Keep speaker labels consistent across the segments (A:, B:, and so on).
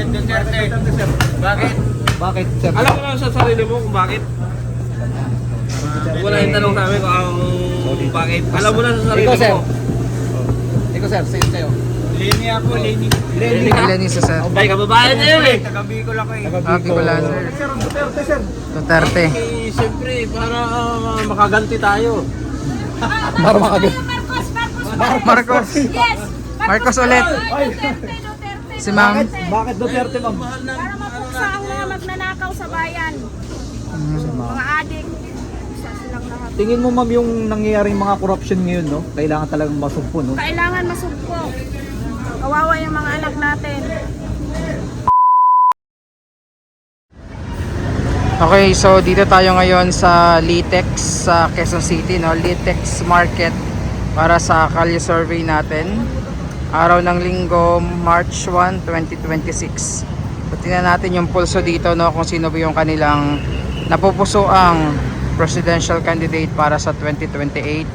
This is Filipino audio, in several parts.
A: Bakit Duterte? Bakit?
B: Bakit, sir?
C: Alam mo lang sa sarili mo kung bakit? Wala yung tanong sa amin kung bakit. Alam mo lang sa sarili
B: Ikaw, sir.
C: mo.
B: Ikaw, sir. Sa'yo.
A: Lenny ako, Lenny.
B: Lenny ka?
D: Lenny sa sir.
C: Ay, kababayan niya yun eh.
A: Taga-Bicol ako eh.
D: Ah, Bicolano.
B: Sir, Duterte, sir.
D: Duterte.
C: Eh, siyempre, para makaganti tayo.
B: Para makagat.
D: Marcos.
E: Yes!
D: Marcos ulit.
E: Duterte.
D: Si ma'am.
B: Bakit Duterte, ma'am?
E: Para mapuksa ang mga magnanakaw sa bayan. Mga adik. Isa silang lahat.
B: Tingin mo, ma'am, yung nangyayaring mga corruption ngayon, no? Kailangan talagang masugpo, no?
E: Kailangan masugpo. Kawawa yung mga anak natin.
D: Okay, so dito tayo ngayon sa Litex sa Quezon City, no? Litex Market para sa Kalye Survey natin. Araw ng Linggo, March 1, 2026. So tingnan natin yung pulso dito, no? Kung sino ba yung kanilang napupusuang presidential candidate para sa 2028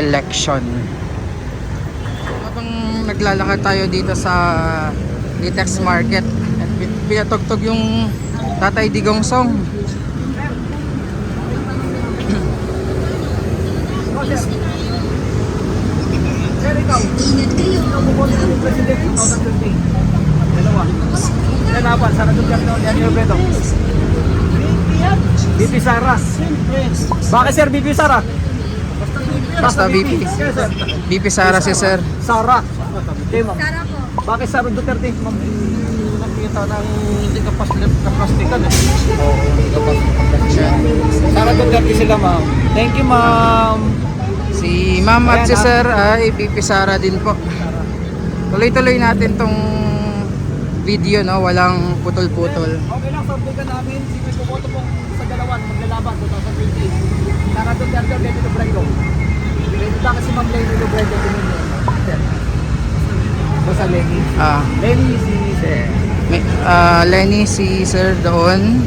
D: election. Habang naglalakad tayo dito sa Litex Market at pinatugtog yung Tatay Digong song.
B: Sir, ikaw. Sino mo boto ng President 2020? Dalawa. Lalaban, Sara Duterte o Lenin Robredo? BP Sara. Bakit, sir, BP Sara?
D: Basta BP.
B: Yes, sir.
D: BP Sara si sir.
B: Sara. Okay, ma'am.
E: Tara po.
B: Bakit Sara Duterte, ma'am?
C: Nakita ng hindi kaplastikan eh.
B: Sara Duterte sila, ma'am. Thank you, ma'am.
D: Si ma'am at si sir ay BP Sara din po. Tuloy-tuloy natin tong video, no? Walang putol-putol.
B: Okay lang, survey namin. Sino yung boto po sa dalawan maglalaban 2020? Sara Duterte o Lenin Robredo? Bakit si ma'am Lenin Robredo tingin niyo? Basta Lenny. Lenny si sir.
D: Lenny si sir doon.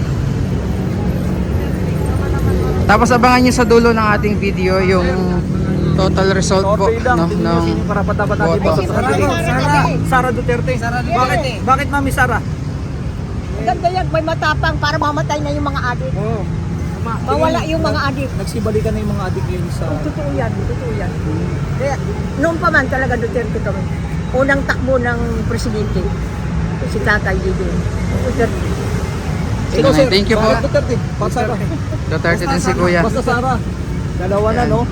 D: Tapos abangan nyo sa dulo ng ating video yung total result po,
B: Survey lang,
D: no,
B: tingnan
D: ng
B: niyo sino yung karapat-dapat natin
D: boto.
B: boto sa candidate. Sara Duterte. Bakit mami Sara?
F: Ganda yan, may matapang para mamatay na yung mga adik.
B: Oo.
F: Mawala yung mga adik.
B: Nagsibalikan na yung mga adik ngayon sa...
F: Totoo yan, totoo yan. Kaya, noon pa man talaga Duterte kami. Unang takbo ng presidente. Si Tatay Digong. Duterte.
B: Ikaw, sir.
D: Thank you po.
B: Bakit Duterte. Bakit Sara?
D: Duterte din si kuya.
B: Basta Sara. Dalawa na, no?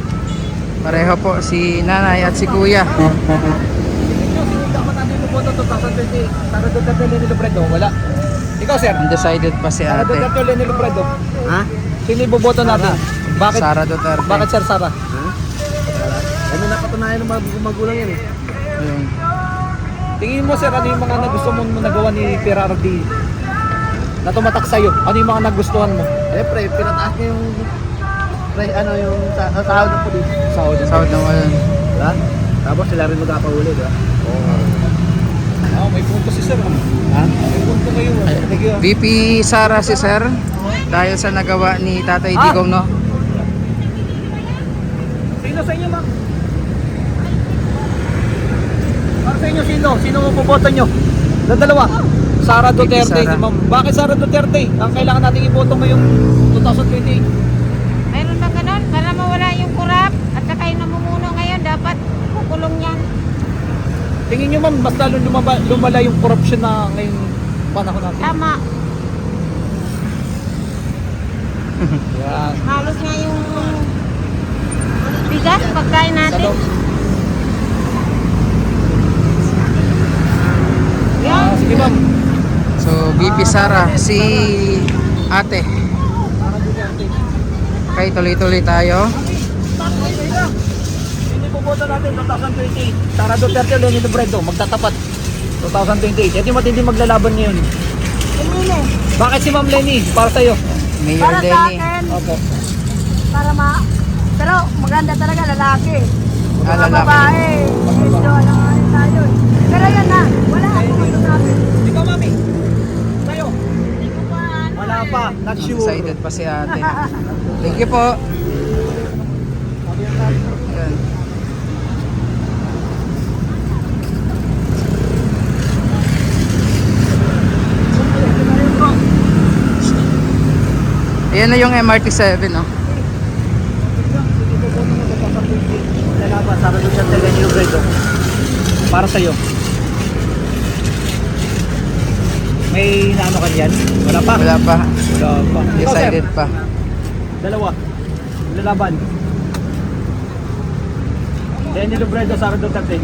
D: Pareho po si nanay at si kuya.
B: Sino yung dapat natin bumoto 2020? Sara Duterte, Lenin Robredo? Wala. Ikaw, sir.
D: Undecided pa si
B: Sara
D: ate.
B: Duterte, Lenin Robredo?
A: Ha?
B: Sino yung boboto natin? Bakit?
D: Sara Duterte.
B: Bakit, sir, Sara?
A: Ano napatunayan ng mga magulang yan eh?
D: Ayun.
B: Tingin mo, sir, ano yung mga nagustuhan mo nagawa ni Pirardi na tumatak sa'yo? Ano yung mga nagustuhan mo?
A: Siyempre, pinataas niya yung yung sahod ng pulis.
D: Sahod ng walan.
A: Diba? Tapos sila rin magkapahuli, diba?
B: May punto si sir.
A: Ha?
B: May punto kayo. Thank you.
D: VP Sara si sir dahil sa nagawa ni Tatay Digong, no?
B: Sino sa inyo, ma'am? Para sa inyo, sino? Sino mo puboto nyo? Dalawa. Sara Duterte,
D: Sara.
B: si ma'am. Bakit Sara Duterte? Ang kailangan natin iboto ngayong 2028.
E: Mayroon ba ganun? Para mawala yung kurap at saka yung namumuno ngayon, dapat kukulong yan.
B: Tingin nyo, ma'am, mas lalo lumala yung corruption na ngayon panahon natin.
E: Tama.
B: Yan.
E: Halos nga yung bigas, pagkain natin. Yan.
B: Sige, ma'am.
D: So VP Sara si ate. Okay, tuloy-tuloy tayo.
B: Sino iboboto natin 2028? Sara Duterte o Lenin Robredo? Magtatapat. 2028. Ito yung matindi maglalaban ngayon. Bakit si Ma'am Lenny? Para sa'yo.
D: Mayor
F: Para sa
D: Lenny.
F: akin,
B: Opo.
F: para pero maganda talaga lalaki. Mga
D: Lalaki.
F: babae, gusto, alam nga rin tayo. Pero yan na, wala akong ano namin.
B: Ikaw, mami. Sa'yo.
E: Hindi ko pa ano.
B: Wala pa. Not sure.
D: Undecided pa si ate. Thank you po. Yan. Yan na yung MRT7, no?
B: Lalaban, Sara Duterte, Leni Robredo. Para sa'yo. May naano ka dyan? Wala pa?
D: Wala pa.
B: Wala pa. Ikaw,
D: Decided
B: sir?
D: pa.
B: Dalawa. Lalaban. Leni Robredo, Sara Duterte.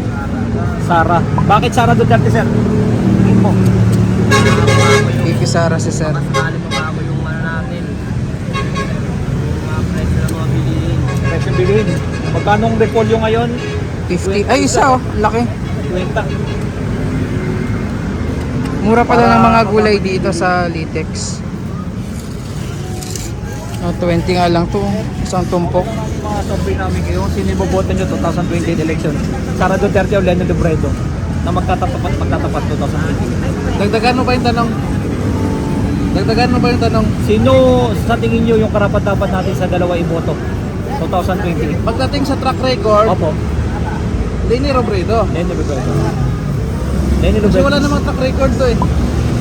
B: Sara. Bakit Sara Duterte, sir? Tingin mo.
D: VP Sara si Sir.
C: Sakali mabago yung ano natin. Yung mga presyo ng mga bilihin.
B: Presyo bilhin. Magkano ang repolyo ngayon?
D: 50. Ay, isa oh. Laki.
B: 20.
D: Mura pala ng mga gulay dito sa Litex. Oh, 20 nga lang to. Isang tumpok.
B: Mga survey namin ngayon, sino iboboto nyo 2028 election? Sara Duterte o Leni Robredo na magtatapat 2028.
A: Dagdagan mo pa yung tanong. Dagdagan mo pa yung tanong.
B: Sino sa tingin nyo yung karapat-dapat natin sa dalawa iboto 2028?
A: Pagdating sa track record,
B: Opo,
A: Leni Robredo.
B: Leni Robredo. Leni
A: Kasi
B: Robredo.
A: wala namang track record to eh.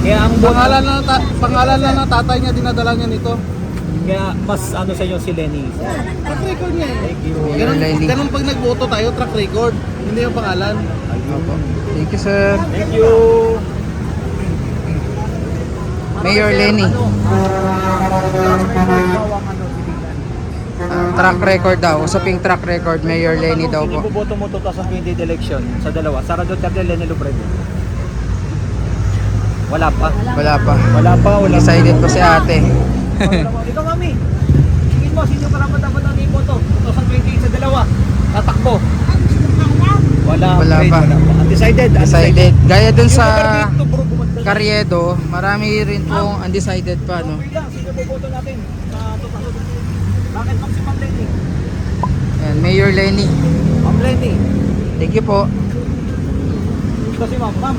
B: Kaya ang boto,
A: Pangalan lang ng tatay niya, dinadala niya nito.
B: kaya mas ano sa inyo si Leni.
A: Track record niya eh.
B: Thank you.
D: Mayor Lenny.
A: Ganun pag nagboto tayo, track record. Hindi yung pangalan.
D: Thank you, Sir.
B: Thank you.
D: Mayor Lenny. Track record daw. Usaping track record. Mayor Lenny daw
B: Sino
D: po.
B: iboboto mo 2028 election sa dalawa? Sara Duterte, Leni Robredo. Wala pa.
D: Wala pa.
B: Wala pa, wala pa.
D: Decided pa si ate.
B: Ikaw, mami. Tingin mo, sino karapat-dapat natin iboto 2028 sa dalawa? Tatakbo. Wala.
D: Wala
B: Wait,
D: pa.
B: Wala pa. Undecided.
D: Decided. Gaya dun
B: Yung
D: sa
B: Robredo, bro, bumagdala.
D: Carriedo, marami rin pong undecided pa, no?
B: Okay lang, sino boboto natin sa 2028? Bakit si Ma'am Lenny?
D: Ayan, Mayor Lenny.
B: Ma'am Lenny.
D: Thank you po.
B: Ito si Ma'am. Ma'am,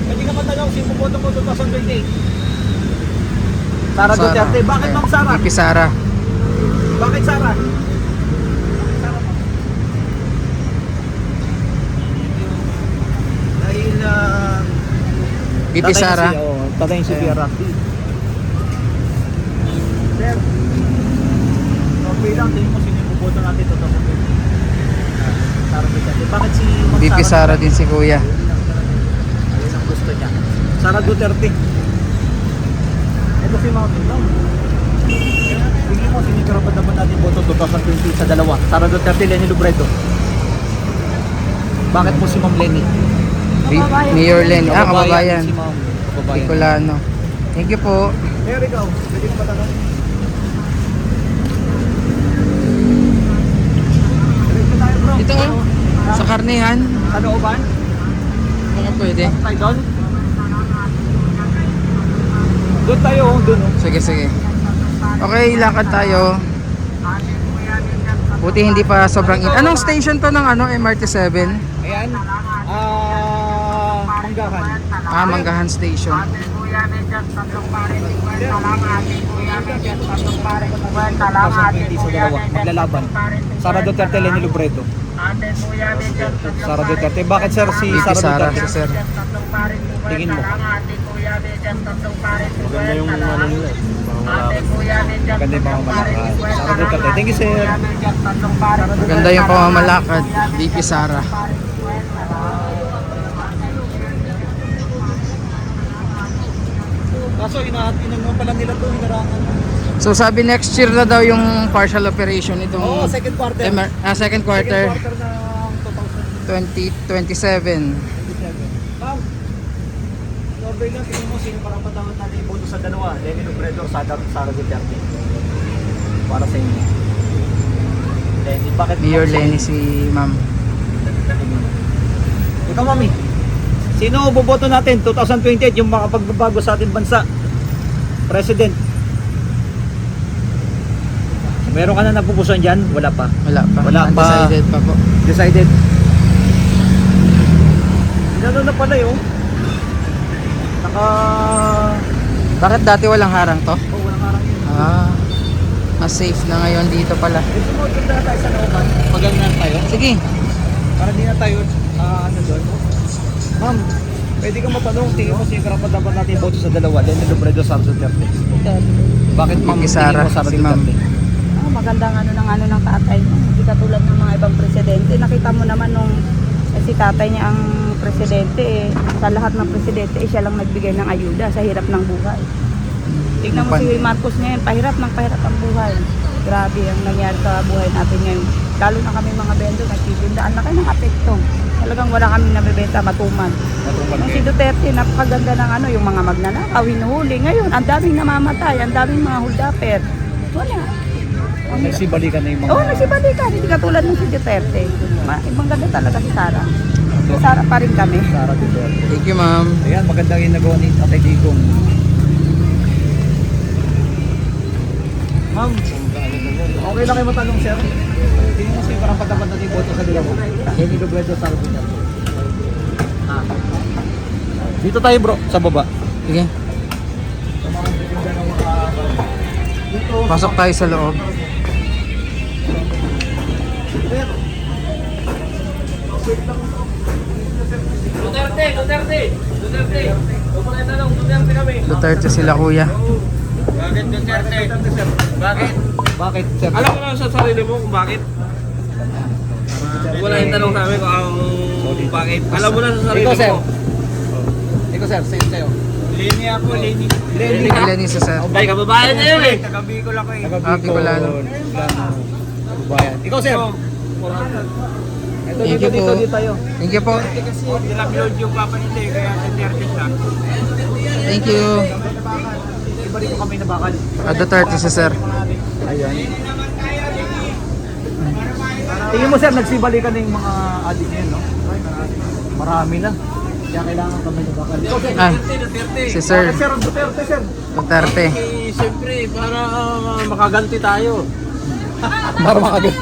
B: pwede ka matanong sino boboto mo 2028? Sara Duterte. Bakit Ma'am Sara?
D: VP Sara.
B: Bakit Sara? Dahil
D: VP Sara.
B: Tatay si Pierre. Sir, okay lang, tingin mo sino yung boboto natin ito. Sara Duterte. Bakit si Ma'am
D: VP Sara din si Kuya.
B: Ayun ang gusto niya. Sara Duterte. Ito si Ma'am. Tingin mo sino yung karapat-dapat natin boto 2020 sa dalawa? Sara Duterte, Leni Robredo. Bakit mo si Ma'am Lenny?
D: Mayor Lenny. Ah, kababayan.
B: Si Ma'am. Kababayan.
D: Bicolano. Thank you po.
B: There we go. Pwede ko patanong. Diretso tayo, bro.
D: Ito oh. Sa karnehan.
B: Sa looban?
D: Baka pwede.
B: Tayo doon? Doon tayo, doon.
D: Sige, sige. Okay, lakad tayo. Buti hindi pa sobrang in. Anong station to ng ano, MRT7?
B: Ayan. Manggahan.
D: Ah, Manggahan Station.
B: 2020 sa dalawa. Maglalaban. Sara Duterte, Leni Robredo. Sara Duterte. Bakit sir si
D: VP
B: Sara
D: Sara
B: Duterte?
D: si Sir.
B: Tingin mo.
C: Maganda yung ano nila.
B: Maganda yung mga malakad. Sara Duterte. Thank you sir.
D: Maganda yung pamamalakad. VP Sara.
B: Kaso inaatinan mo pala nila to. Hinarangan.
D: So sabi next year na daw yung partial operation itong
B: Oo, second quarter.
D: second quarter
B: Second quarter ng
D: 2027.
B: 2027. Ma'am, survey lang, tingin mo sino parang patangan natin iboto sa dalawa, Leni Robredo o Sara Duterte? Para sa inyo. Lenny, bakit?
D: Mayor Lenny si Ma'am.
B: Ikaw, mami. Sino boboto natin 2028 yung makapagbabago sa ating bansa? President. Meron ka na napupusuan dyan? Wala pa.
D: Wala pa.
B: Wala pa.
D: Undecided pa po.
B: Decided. Ano na pala yun?
D: Bakit dati walang harang to?
B: Oh, walang harang yun.
D: Ah, mas safe na ngayon dito pala.
B: Gusto mo doon na tayo sa looban? Pagangan tayo?
D: Sige.
B: Para di na tayo, ano doon? Ma'am, Pwede kang matanong, tingin mo sino karapat dapat natin boto sa dalawa, Lenny Robredo, Sara Duterte. Bakit ma'am,
D: Kay
B: tingin
D: Sara,
B: mo Sara
D: si ma'am.
B: Duterte?
E: Magandang ano ng tatay mo. Hindi katulad ng mga ibang presidente. Nakita mo naman nung si tatay niya ang presidente sa lahat ng presidente siya lang nagbigay ng ayuda sa hirap ng buhay. Tignan mo si Marcos ngayon, pahirap ang buhay. Grabe ang nangyari sa buhay natin ngayon. Lalo na kami mga vendor, nagtitinda. Ang laki ng apekto. Talagang wala kaming nabibenta, matuman. Yung si Duterte, napakaganda ng yung mga magnanakaw, hinuhuli. Ngayon, ang daming namamatay, ang daming mga huldaper. Wala.
B: Nagsibalikan na yung mga...
E: Oo, nagsibalikan. Hindi katulad ng si Duterte. Ibang ganda talaga si Sara. Si Sara pa rin kami.
B: Sara Duterte.
D: Thank you, ma'am.
B: Ayan, magandang ginagawa ni Tatay Digong. Ma'am, okay lang kayo matanong, sir. Tingin mo sa'yo parang patapat natin yung boto sa dalawa. Lenny Robredo, Sara Duterte. Dito tayo bro, sa baba.
D: Sige. Pasok tayo sa loob. Duterte sila, kuya.
C: Bakit Duterte? Bakit?
B: Bakit, sir?
C: Alam mo na sa sarili mo kung bakit? Wala yung tanong sa amin kung bakit. Alam mo na sa sarili
B: Ikaw, sir.
C: mo.
B: Ikaw, sir. Sa'yo.
C: Lenny ako, Lenny.
B: Lenny.
D: Lenny sa sir.
C: Ay, kababayan na yun eh. Taga-Bicol ako eh.
D: Bicolano.
B: Bayan. Ikaw, sir. Ito,
D: Thank you po.
B: dito tayo.
D: Thank you po.
C: Kasi nilapload yung papa nito eh, kaya Duterte siya.
D: Thank you.
B: Iba rin ko kami na bakal.
D: Duterte sa sir.
B: Ayan. Tingin mo, sir, nagsibalikan na yung mga adik ngayon, no? Marami na. Kaya kailangan kami na bakal. Ikaw, sir.
D: Ay,
C: Duterte.
D: si sir.
B: Bakit, sir, Duterte, sir?
D: Duterte.
C: Eh, siyempre, para makaganti tayo.
B: Para makagal.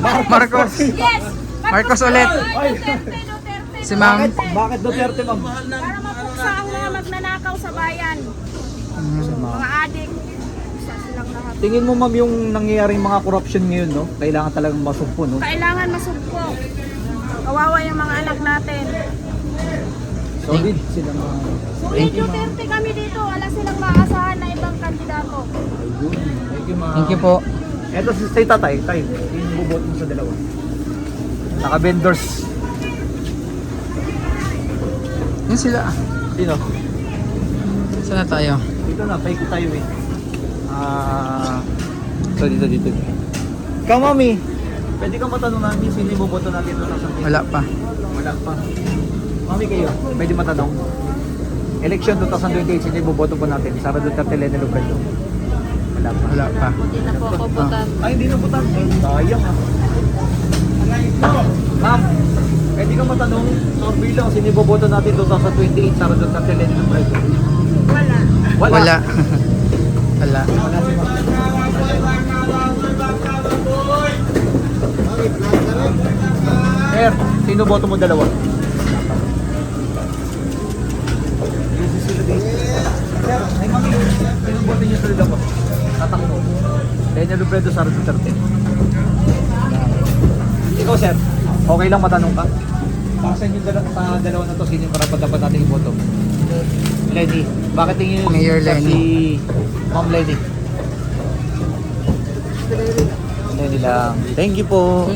D: Marcos.
E: Yes!
D: Marcos ulit.
E: Duterte.
D: Si ma'am.
B: Bakit Duterte, ma'am?
E: Para mapuksa ang mga magnanakaw sa bayan. Mga adik. Isa silang lahat.
B: Tingin mo, ma'am, yung nangyayaring mga corruption ngayon, no? Kailangan talagang masumpo, no?
E: Kailangan masugpo. Kawawa yung mga anak natin.
B: Solid sila mga...
E: Sulit Duterte kami dito. Wala silang maasahan na ibang kandidato.
B: Thank you, ma'am.
D: Thank you po.
B: Eto si tatay, yung buboto mo sa dalawa. Naka-vendors.
D: Yan sila.
B: Sino?
D: Saan na tayo?
B: Dito na, paikot tayo eh. So dito. Ikaw, mami. Pwede kang matanong namin sino yung buboto natin ito sa
D: Wala pa.
B: Wala pa. Mami kayo, pwede matanong. Election 2028, sino yung buboto po natin? Sara Duterte, Lenny Robredo. Wala pa.
D: Wala pa.
E: Hindi na po ako butan.
B: Ay, hindi na butan. Sayang ah. Ma'am, pwede kang matanong, survey lang, sino yung boboto natin 2028, Sara Duterte, Lenny Robredo?
E: Wala.
D: Wala. Wala.
B: Sir, sino boto mo dalawa? Sir, ay mami, sino boto niyo sa dalawa? Tatakbo. Lenny Robredo, Sara Duterte. Ikaw, sir, okay lang matanong ka? Para sa inyo dalawa na to, sino yung karapat-dapat natin iboto? Lenny. Bakit tingin niyo
D: Mayor Lenny.
B: si Ma'am Lenny? Lenny lang. Thank you po.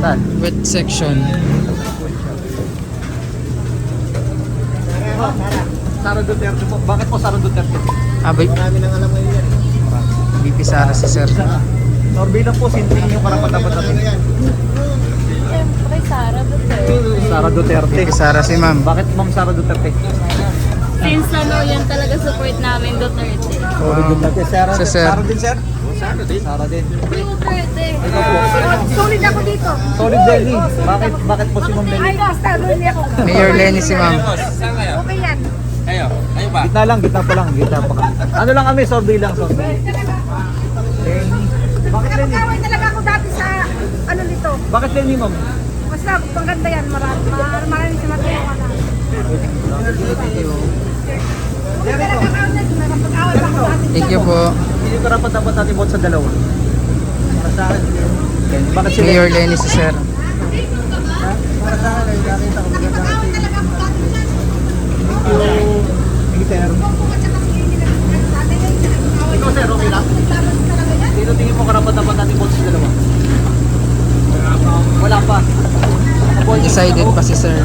B: Saan?
D: Wet section.
B: Sara Duterte po. Bakit po Sara Duterte?
D: Abay.
B: Marami nang alam ngayon yan.
D: BP Sara si sir.
B: Norby lang po, sino yung karapat-dapat natin?
E: Siyempre, Sara Duterte.
B: Sara Duterte.
D: BP Sara si ma'am.
B: Bakit Ma'am Sara Duterte?
E: Since yan talaga support namin Duterte.
B: Solid Duterte. Sara,
D: Sa sir.
B: Sara din, sir? Sara din. Sara din.
E: Duterte.
B: Ikaw po.
E: Solid ako dito.
B: Solid Lenny. Bakit po si Ma'am Lenny?
E: Ay, basta, Lenny ako.
D: Mayor Lenny si ma'am.
C: Saan kayo?
E: Okay yan.
C: Kayo ba?
B: Gitna pa lang. Ano lang kami, survey lang, survey. Lenny. Bakit Lenny?
E: Nakakaway talaga ako dati sa ano nito.
B: Bakit Lenny, Ma'am?
E: Basta, pagkanda yan. Marami si Mateo.
D: Thank you po.
B: Sino yung karapat-dapat natin vote sa dalawa? Para sa akin. Lenny. Bakit si
D: Mayor Lenny si sir.
B: Para sa akin, nakita ko maganda kasi. you. Thank you, sir. Ikaw, sir, okay lang? Sino tingin mo karapat-dapat natin boto sa dalawa? Wala pa.
D: Decided pa si sir.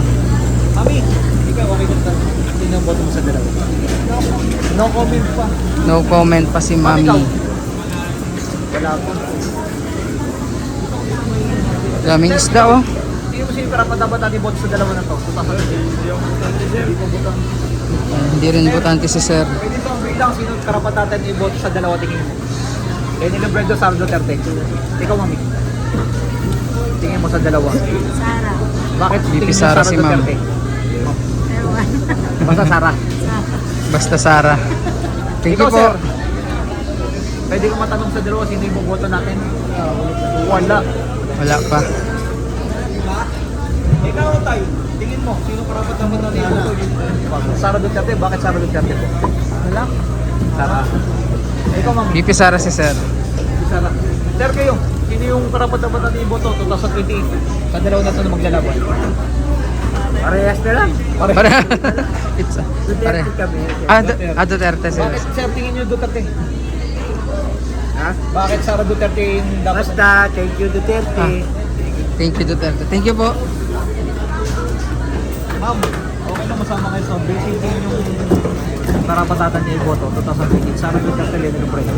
B: Mami, ikaw okay ka? Sino ang boto mo sa dalawa? No comment pa.
D: No comment pa si
B: Mami,
D: mami.
B: ikaw? Wala pa.
D: Daming isda oh.
B: Tingin mo sino karapat-dapat natin boto sa dalawa na to? Hindi mo boto.
D: Hindi rin botante si sir.
B: Pwede ba ang bilang sino karapat natin i-boto sa dalawa tingin mo? Lenny Robredo, Sara Duterte. Ikaw, mami. Tingin mo sa dalawa.
E: Sara.
B: Bakit
D: VP
B: tingin mo
D: Sara si ma'am.
B: Duterte? Basta Sara.
D: Basta Sara. Thank you
B: Ikaw,
D: po.
B: sir. Pwede ko matanong sa dalawa sino yung boboto natin? Wala.
D: Wala pa.
B: Ikaw, tayo. Tingin mo, sino karapat naman natin i-boto? Sara Duterte. Bakit Sara Duterte po? Wala. Sara. Ikaw, ma'am.
D: VP Sara si sir.
B: Sara. Sir, kayo. Sino yung karapat naman natin i-boto 2028? Sa dalawa na ito na maglalaban.
F: Parehas na lang.
D: Pare. It's pare.
F: Duterte kami.
D: Duterte sir.
B: Bakit, sir, tingin nyo Duterte?
F: Ha?
B: Bakit Sara Duterte yung dapat?
F: Basta, thank you Duterte.
D: Thank you Duterte. Thank you po.
B: Ma'am, okay lang masama kayo sa basically yung karapatatan niya i-boto 2028. Sara Duterte, Lenny Robredo.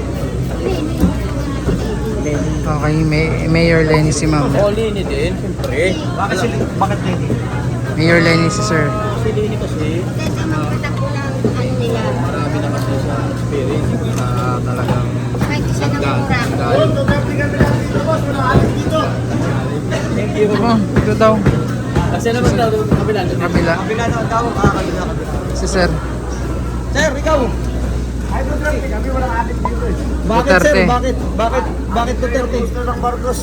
B: Lenny.
D: Okay, Mayor Lenny si ma'am.
C: Lenny din, siyempre.
B: Bakit Lenny?
D: Mayor Lenny si sir.
C: Si Lenny kasi, marami na kasi sa experience na talagang
B: Thank you.
D: Oh, ito daw.
C: kasi naman daw kabila.
D: Kabila.
B: Kabila na ang tao, kabila.
D: Si sir.
B: Sir, ikaw! Ay, Duterte, kami walang ating dito eh. Bakit,
D: Duterte.
B: sir? Bakit Duterte? Gusto ng Marcos.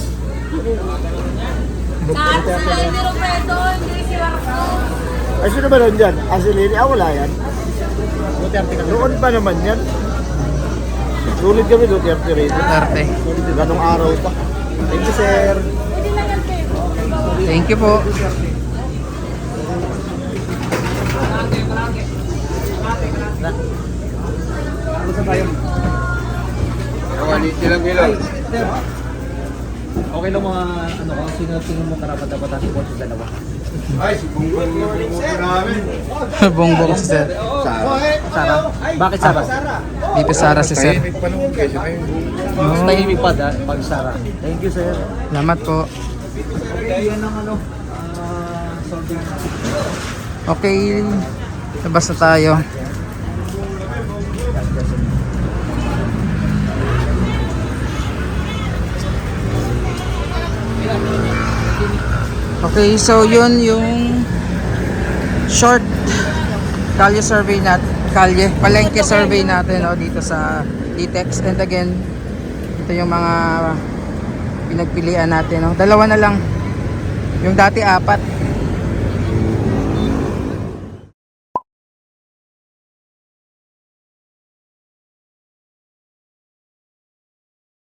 E: Saan sila hindi Robredo, hindi si Marcos.
A: Ay, sino ba nun dyan? Asilini? Wala yan.
B: Duterte kami.
A: Noon pa naman yan. Sulit kami Duterte rito.
D: Duterte.
A: Ganong araw pa.
B: Thank you, sir.
D: Thank you po.
B: Saan tayo?
C: Waliti lang kilo.
B: Ay, sir. Okay lang mga ano ka, sino tingin mo karapat-dapat natin boto sa dalawa?
C: Ay, si Bungbong yung pumunta namin.
D: Bongbong si sir.
B: Sara. Bakit Sara?
D: VP Sara si sir.
C: Tahimik pa naman kayo. Siya yung
B: Mas tahimik pa pag Sara. Thank you, sir.
D: Salamat po.
B: Okay, yan ang ano. Solving.
D: Okay. Labas na tayo. Okay, so yun yung short kalye survey palengke survey natin dito sa Litex. And again, ito yung mga pinagpilian natin. Dalawa na lang. Yung dati 4.